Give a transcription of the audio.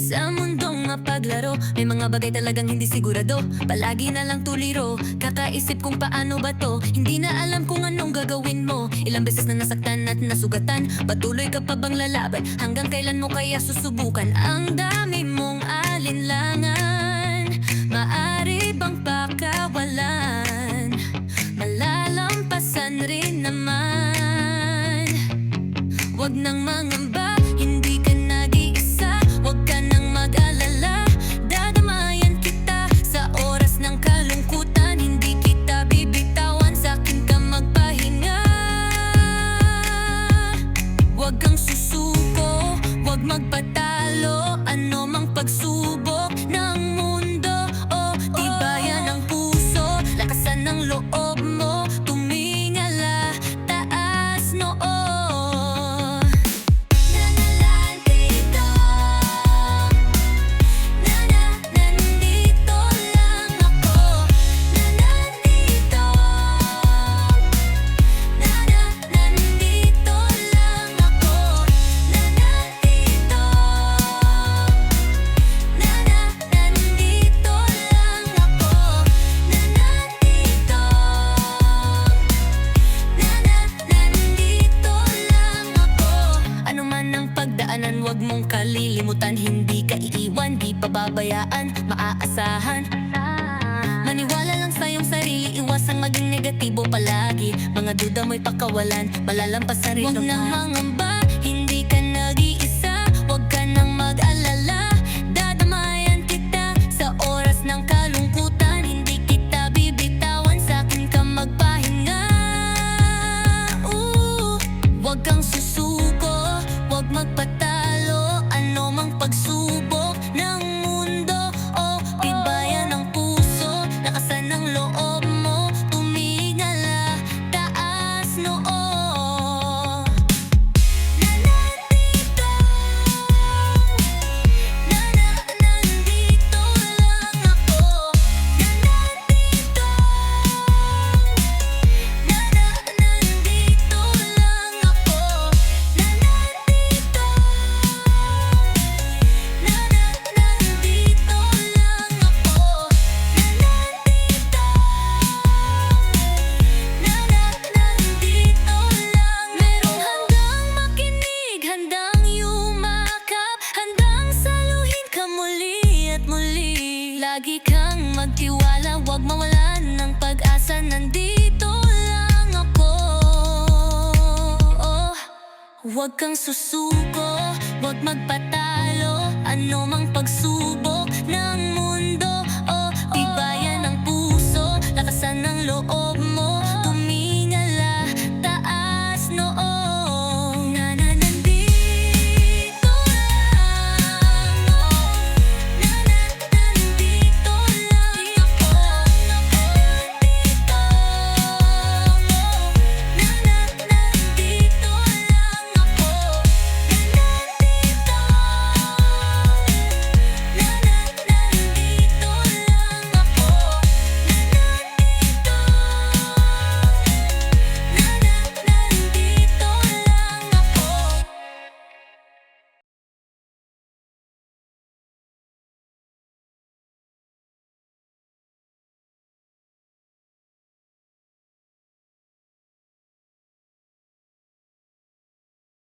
Sa mundong mapaglaro, may mga bagay talagang hindi sigurado. Palagi na lang tuliro, kakaisip kung paano ba to. Hindi na alam kung anong gagawin mo. Ilang beses na nasaktan at nasugatan, patuloy ka pa bang lalaban? Hanggang kailan mo kaya susubukan? Ang dami mong alinlangan, maari bang pakawalan? Malalampasan rin naman. Huwag nang mangamba, hindi ka nag-iisa. Huwag ka nang mag-alala, dadamayan kita sa oras ng kalungkutan. Hindi kita bibitawan, sa'kin ka magpahinga. Huwag kang susuko, huwag magpatalo. Ano mang pagsubok ng mundo, oh, tibayan ang puso, lakasan ng loob mo, tumingala, taas noo. Huwag mong kalilimutan, hindi ka iiwan, di pababayaan, maaasahan. Maniwala lang sa iyong sarili, iwasang maging negatibo palagi. Mga duda mo'y pakawalan, malalampasan rin. Huwag nang mangamba, hindi ka nag-iisa. Huwag ka nang mag-alala, dadamayan kita sa oras ng kalungkutan. Hindi kita bibitawan, sa'kin ka magpahinga. Huwag kang susuko, huwag magpatalo. Ano mang pagsubok ng mundo, oh, tibayan ang puso, lakasan ng loob mo, tumingala, taas noo. Nandito, nandito lang ako. Nandito, nandito lang ako. Nandito, lagi kang magtiwala, huwag mawalan ng pag-asa. Nandito lang ako. Huwag kang susuko, huwag magpatalo. Ano mang pagsubok